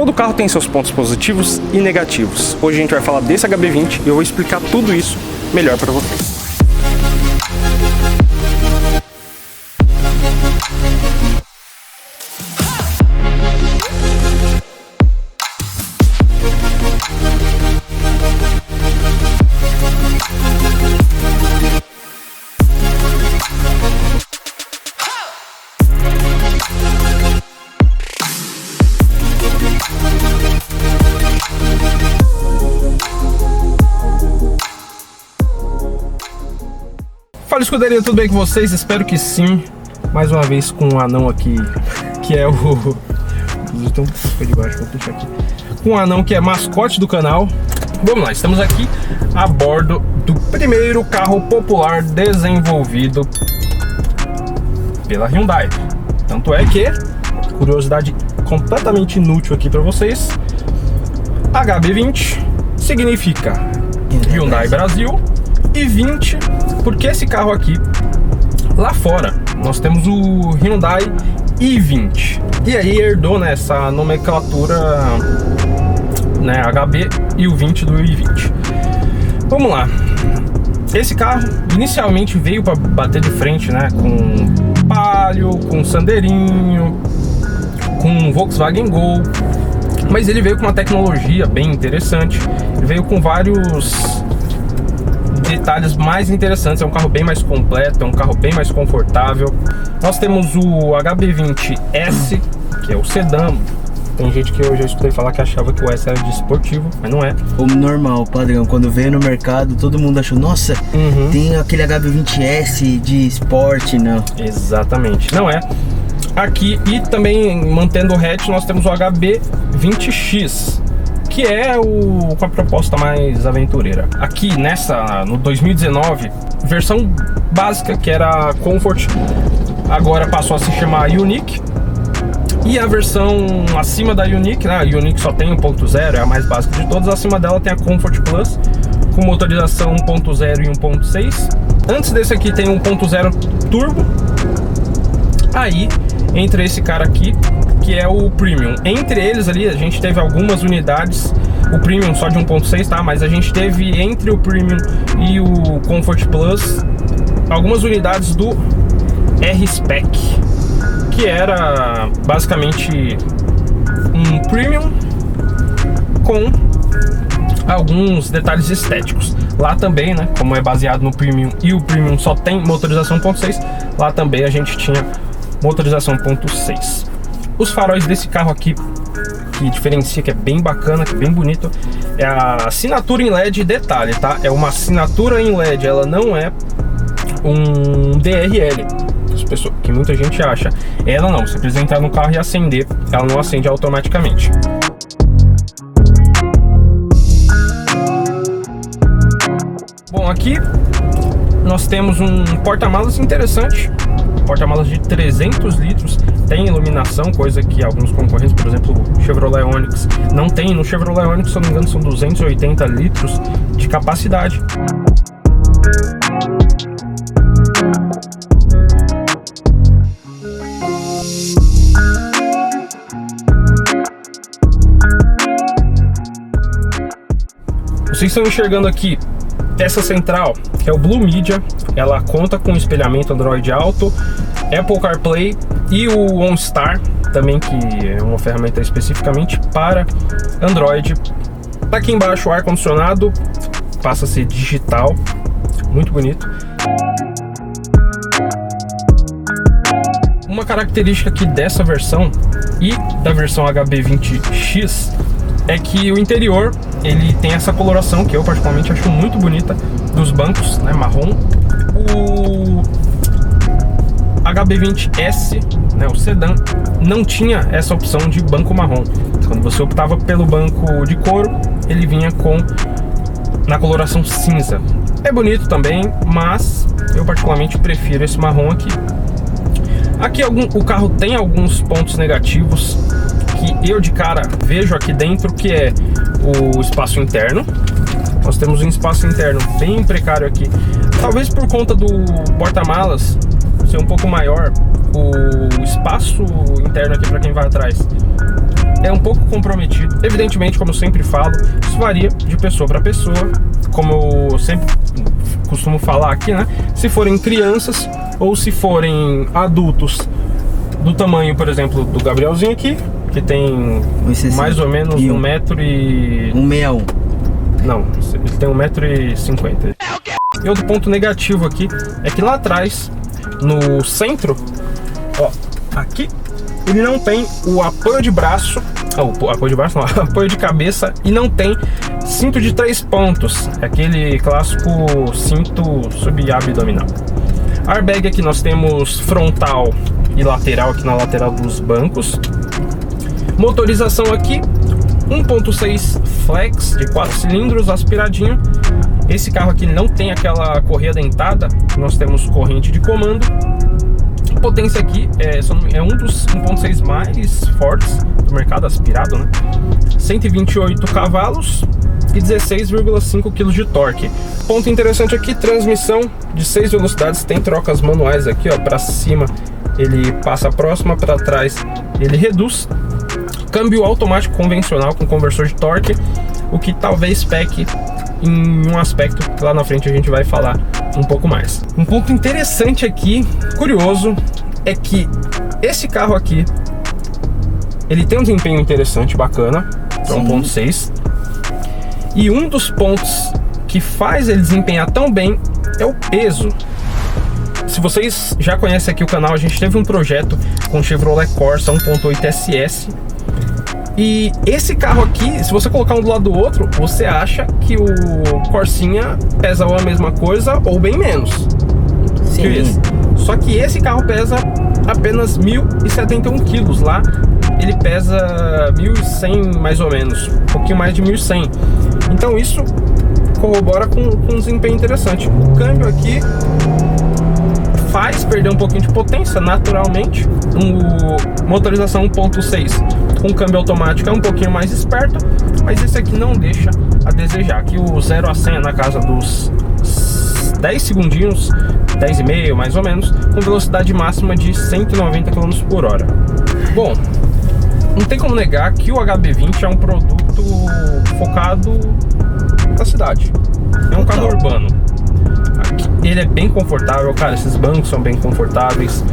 Todo carro tem seus pontos positivos e negativos. Hoje a gente vai falar desse HB20 e eu vou explicar tudo isso melhor para vocês. Fala, escuderia, tudo bem com vocês? Espero que sim. Mais uma vez com um anão aqui, que é o... Tem um pouco de baixo, vou puxar aqui. Com um anão que é mascote do canal. Vamos lá, estamos aqui a bordo do primeiro carro popular desenvolvido pela Hyundai. Tanto é que, curiosidade completamente inútil aqui para vocês, HB20 significa Hyundai Brasil e 20 porque esse carro aqui, lá fora, nós temos o Hyundai i20. E aí herdou, né, essa nomenclatura, né, HB e o 20 do i20. Vamos lá. Esse carro inicialmente veio para bater de frente, né, com Palio, com Sanderinho, com Volkswagen Gol. Mas ele veio com uma tecnologia bem interessante. Ele veio com vários detalhes mais interessantes. É um carro bem mais completo, é um carro bem mais confortável. Nós temos o HB20S, que é o sedã. Tem gente que eu já escutei falar que achava que o S era de esportivo, mas não é. O normal, padrão, quando veio no mercado, todo mundo achou, nossa, tem aquele HB20S de esporte, não. Exatamente, não é. Aqui, e também mantendo o hatch, nós temos o HB20X, que é com a proposta mais aventureira. Aqui no 2019, versão básica, que era Comfort, agora passou a se chamar Unique. E a versão acima da Unique, né? A Unique só tem 1.0, é a mais básica de todas. Acima dela tem a Comfort Plus, com motorização 1.0 e 1.6. Antes desse aqui tem 1.0 Turbo. Aí entra esse cara aqui, que é o Premium. Entre eles ali, a gente teve algumas unidades, o Premium só de 1.6, tá? Mas a gente teve entre o Premium e o Comfort Plus algumas unidades do R-Spec, que era basicamente um Premium com alguns detalhes estéticos. Lá também, né, como é baseado no Premium e o Premium só tem motorização 1.6, lá também a gente tinha motorização 1.6. Os faróis desse carro aqui, que diferencia, que é bem bacana, que é bem bonito, é a assinatura em LED. Detalhe, tá? É uma assinatura em LED, ela não é um DRL, que muita gente acha. Ela não, você precisa entrar no carro e acender, ela não acende automaticamente. Bom, aqui nós temos um porta-malas interessante, porta-malas de 300 litros, tem iluminação, coisa que alguns concorrentes, por exemplo, o Chevrolet Onix, não tem. No Chevrolet Onix, se eu não me engano, são 280 litros de capacidade. Vocês estão enxergando aqui essa central, que é o Blue Media. Ela conta com espelhamento Android Auto, Apple CarPlay e o OnStar também, que é uma ferramenta especificamente para Android. Aqui embaixo o ar-condicionado passa a ser digital, muito bonito. Uma característica aqui dessa versão e da versão HB20X é que o interior ele tem essa coloração que eu particularmente acho muito bonita dos bancos, né, marrom. O HB20S, né, o sedã, não tinha essa opção de banco marrom. Quando você optava pelo banco de couro, ele vinha na coloração cinza. É bonito também, mas eu particularmente prefiro esse marrom aqui. Aqui o carro tem alguns pontos negativos que eu de cara vejo aqui dentro, que é o espaço interno. Nós temos um espaço interno bem precário aqui, talvez por conta do porta-malas ser um pouco maior, o espaço interno aqui para quem vai atrás é um pouco comprometido. Evidentemente, como eu sempre falo, isso varia de pessoa para pessoa, como eu sempre costumo falar aqui, né? Se forem crianças ou se forem adultos do tamanho, por exemplo, do Gabrielzinho aqui, que tem mais ou menos 1 metro e... 161. Não, ele tem 1,50 m. E outro ponto negativo aqui é que lá atrás, no centro, ó, aqui, ele não tem o apoio de braço, apoio de cabeça, e não tem cinto de 3 pontos, aquele clássico cinto subabdominal. Airbag aqui nós temos frontal e lateral aqui na lateral dos bancos. Motorização aqui 1.6 flex de 4 cilindros aspiradinho. Esse carro aqui não tem aquela correia dentada, nós temos corrente de comando. Potência aqui é um dos 1.6 mais fortes do mercado aspirado, né? 128 cavalos e 16,5 kg de torque. Ponto interessante aqui, transmissão de 6 velocidades, tem trocas manuais aqui, ó, para cima ele passa próxima, para trás ele reduz. Câmbio automático convencional com conversor de torque, o que talvez peque em um aspecto que lá na frente a gente vai falar um pouco mais. Um ponto interessante aqui, curioso, é que esse carro aqui ele tem um desempenho interessante, bacana, é 1.6, e um dos pontos que faz ele desempenhar tão bem é o peso. Se vocês já conhecem aqui o canal, a gente teve um projeto com Chevrolet Corsa 1.8 SS. E esse carro aqui, se você colocar um do lado do outro, você acha que o Corsinha pesa ou a mesma coisa ou bem menos. Sim. Que esse. Só que esse carro pesa apenas 1.071 quilos. Lá ele pesa 1.100 mais ou menos, um pouquinho mais de 1.100. Então isso corrobora com um desempenho interessante. O câmbio aqui faz perder um pouquinho de potência naturalmente. Motorização 1.6 com câmbio automático é um pouquinho mais esperto, mas esse aqui não deixa a desejar. Aqui o 0 a 100 é na casa dos 10 segundinhos, 10,5 mais ou menos, com velocidade máxima de 190 km por hora. Bom, não tem como negar que o HB20 é um produto focado na cidade. É um carro urbano. Ele é bem confortável, cara, esses bancos são bem confortáveis.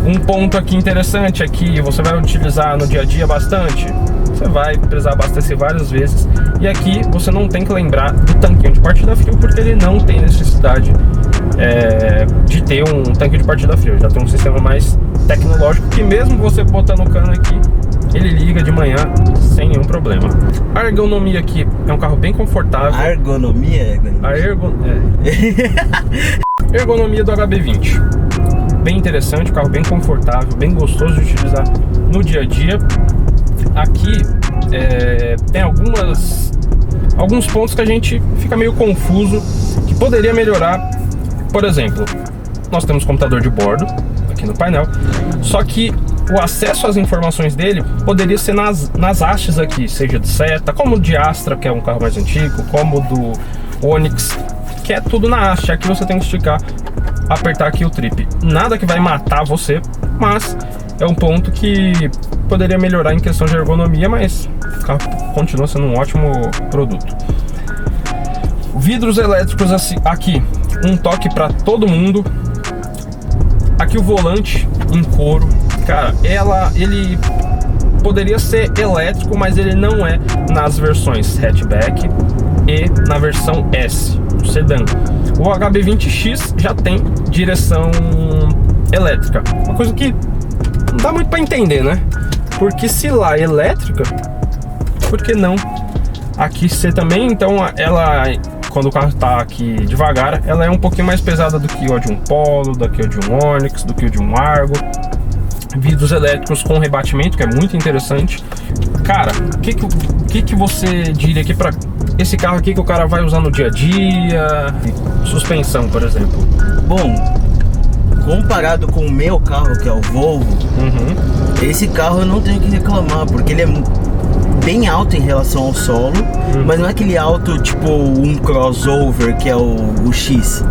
Um ponto aqui interessante é que você vai utilizar no dia a dia bastante. Você vai precisar abastecer várias vezes. E aqui você não tem que lembrar do tanquinho de partida frio, porque ele não tem necessidade de ter um tanque de partida frio. Já tem um sistema mais tecnológico que mesmo você botando o cano aqui, ele liga de manhã sem nenhum problema. A ergonomia aqui é um carro bem confortável. A ergonomia? Ergonomia do HB20. Bem interessante, um carro bem confortável, bem gostoso de utilizar no dia a dia. Aqui tem alguns pontos que a gente fica meio confuso, que poderia melhorar. Por exemplo, nós temos computador de bordo aqui no painel, só que o acesso às informações dele poderia ser nas hastes aqui, seja de seta, como o de Astra, que é um carro mais antigo, como o do Onix, que é tudo na haste. Aqui você tem que esticar, apertar aqui o trip. Nada que vai matar você, mas é um ponto que poderia melhorar em questão de ergonomia, mas o carro continua sendo um ótimo produto. Vidros elétricos aqui, um toque para todo mundo. Aqui o volante em couro, cara, ele poderia ser elétrico, mas ele não é nas versões hatchback e na versão S, o sedã. O HB20X já tem direção elétrica, uma coisa que não dá muito para entender, né? Porque se lá é elétrica, por que não aqui ser também? Então ela, quando o carro está aqui devagar, ela é um pouquinho mais pesada do que o de um Polo, do que o de um Onix, do que o de um Argo. Vidros elétricos com rebatimento, que é muito interessante. Cara, o que você diria aqui para esse carro aqui que o cara vai usar no dia a dia? Suspensão, por exemplo. Bom, comparado com o meu carro, que é o Volvo, esse carro eu não tenho que reclamar, porque ele é bem alto em relação ao solo, mas não é aquele alto tipo um crossover, que é o X.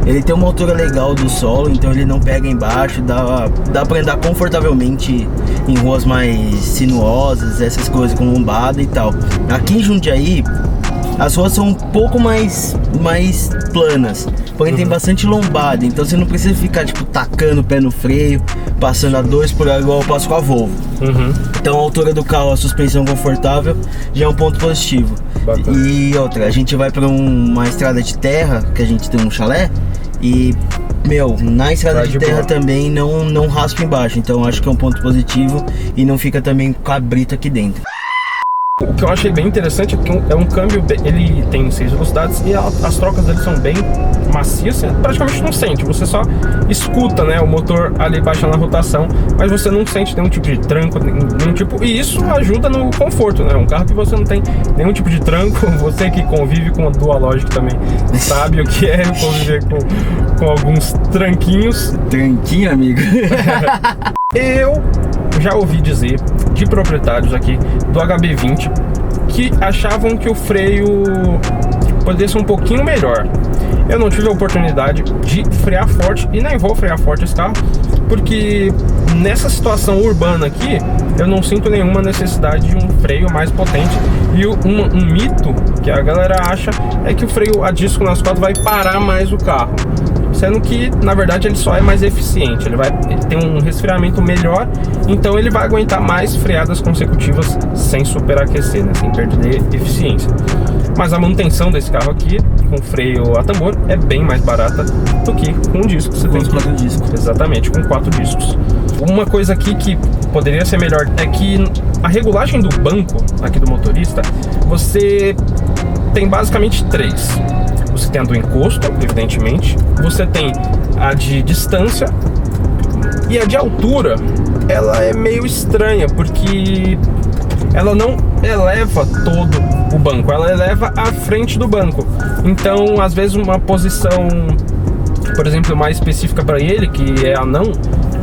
Ele tem uma altura legal do solo, então ele não pega embaixo, dá pra andar confortavelmente em ruas mais sinuosas, essas coisas, com lombada e tal. Aqui em Jundiaí, as ruas são um pouco mais planas, porém tem bastante lombada, então você não precisa ficar tipo tacando o pé no freio, passando a 2 por hora igual eu passo com a Volvo. Então a altura do carro, a suspensão confortável já é um ponto positivo. Bacana. E outra, a gente vai para uma estrada de terra, que a gente tem um chalé, e na estrada de terra também não raspa embaixo, então acho que é um ponto positivo e não fica também cabrito aqui dentro. O que eu achei bem interessante é que é um câmbio, ele tem 6 velocidades e as trocas dele são bem macias, você praticamente não sente, você só escuta, né, o motor ali baixando a rotação, mas você não sente nenhum tipo de tranco, nenhum tipo, e isso ajuda no conforto, né, um carro que você não tem nenhum tipo de tranco, você que convive com a Dualogic também sabe o que é conviver com alguns tranquinhos. Tranquinho, amigo? Eu já ouvi dizer de proprietários aqui do HB20 que achavam que o freio poderia ser um pouquinho melhor. Eu não tive a oportunidade de frear forte e nem vou frear forte esse carro, porque nessa situação urbana aqui eu não sinto nenhuma necessidade de um freio mais potente. E um mito que a galera acha é que o freio a disco nas quatro vai parar mais o carro, sendo que na verdade ele só é mais eficiente, ele tem um resfriamento melhor, então ele vai aguentar mais freadas consecutivas sem superaquecer, né, sem perder eficiência. Mas a manutenção desse carro aqui com freio a tambor é bem mais barata do que com um disco. Você tem 4 discos. Exatamente, com 4 discos. Uma coisa aqui que poderia ser melhor é que a regulagem do banco aqui do motorista, você tem basicamente 3. Você tem a do encosto, evidentemente, você tem a de distância e a de altura. Ela é meio estranha porque ela não eleva todo o banco, ela eleva a frente do banco. Então, às vezes, uma posição, por exemplo, mais específica para ele, que é anão,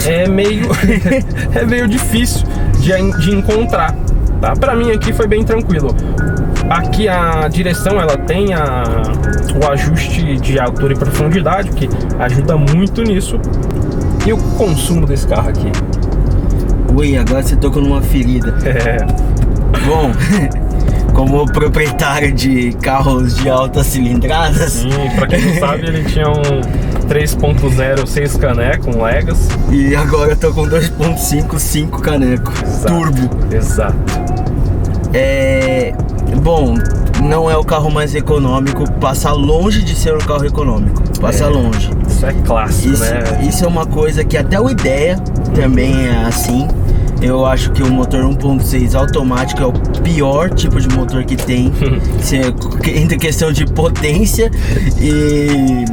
é meio difícil de encontrar. Tá? Para mim aqui foi bem tranquilo. Aqui a direção ela tem o ajuste de altura e profundidade, que ajuda muito nisso. E o consumo desse carro aqui? Ui, agora você tocou numa ferida. Bom, como proprietário de carros de altas cilindradas... Sim, pra quem não sabe, ele tinha um 3.0 6 caneco, um Legacy. E agora eu tô com 2.5 5 caneco. Exato, turbo. Exato. Bom, não é o carro mais econômico, passa longe de ser um carro econômico, passa longe. Isso é clássico, né? Isso é uma coisa que até o Idea também é assim. Eu acho que o motor 1.6 automático é o pior tipo de motor que tem, entre questão de potência e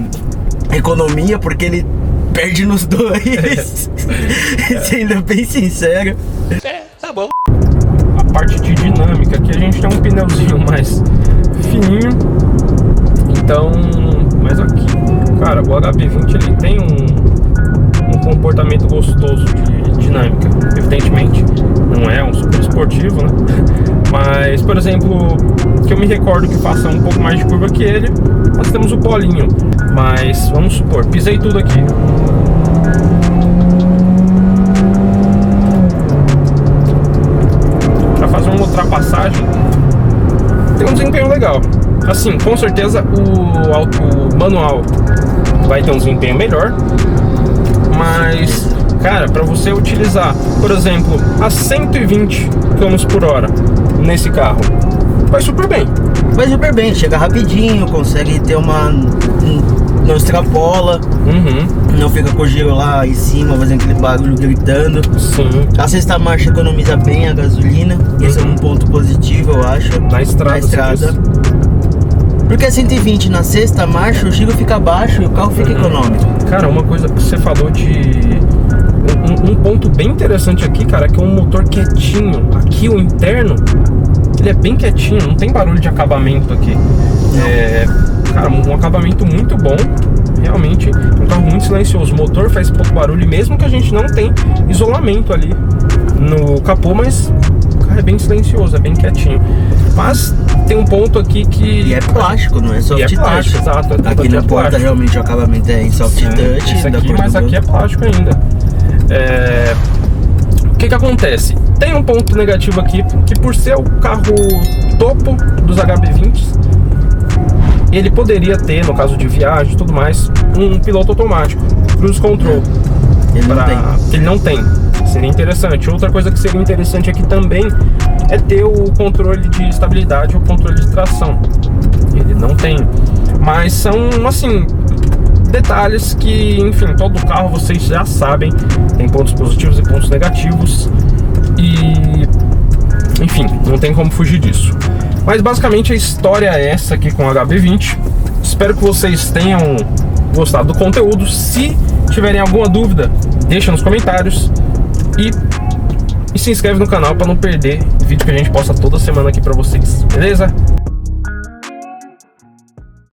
economia, porque ele perde nos dois. Sendo bem sincero. Tá bom. A parte de dinâmica, aqui a gente tem um pneuzinho mais fininho, então, mas aqui, cara, o HB20 ele tem um comportamento gostoso de dinâmica. Evidentemente, não é um super esportivo, né? Mas, por exemplo, que eu me recordo que faça um pouco mais de curva que ele, nós temos o polinho. Mas, vamos supor, pisei tudo aqui. Para fazer uma ultrapassagem, tem um desempenho legal. Assim, com certeza o manual vai ter um desempenho melhor, mas, cara, para você utilizar, por exemplo, a 120 km por hora nesse carro, vai super bem. Vai super bem, chega rapidinho, consegue ter não extrapola, não fica com o giro lá em cima, fazendo aquele barulho gritando. Sim. A sexta marcha economiza bem a gasolina, esse é um ponto positivo, eu acho. Na estrada. Porque a 120 na sexta marcha, o giro fica baixo e o carro fica econômico. Cara, uma coisa que você falou de... Um ponto bem interessante aqui, cara, é que é um motor quietinho. Aqui o interno, ele é bem quietinho, não tem barulho de acabamento aqui. Cara, um acabamento muito bom. Realmente, um carro muito silencioso. O motor faz pouco barulho, mesmo que a gente não tenha isolamento ali no capô, mas, carro é bem silencioso, é bem quietinho. Mas tem um ponto aqui que... E é plástico, não é soft E é touch. plástico, exato. Aqui na porta plástico. realmente o acabamento é em soft touch. Esse da aqui, cor mas do aqui é plástico ainda. O que acontece? Tem um ponto negativo aqui, que por ser o carro topo dos HB20, ele poderia ter, no caso de viagem e tudo mais, um piloto automático, cruise control. Ele não tem. Ele não tem. Seria interessante. Outra coisa que seria interessante aqui também é ter o controle de estabilidade ou controle de tração. Ele não tem. Mas são, assim, detalhes que, enfim, todo carro vocês já sabem. Tem pontos positivos e pontos negativos. E, enfim, não tem como fugir disso. Mas basicamente a história é essa aqui com o HB20. Espero que vocês tenham gostado do conteúdo. Se tiverem alguma dúvida, deixa nos comentários. E se inscreve no canal para não perder vídeo que a gente posta toda semana aqui para vocês. Beleza?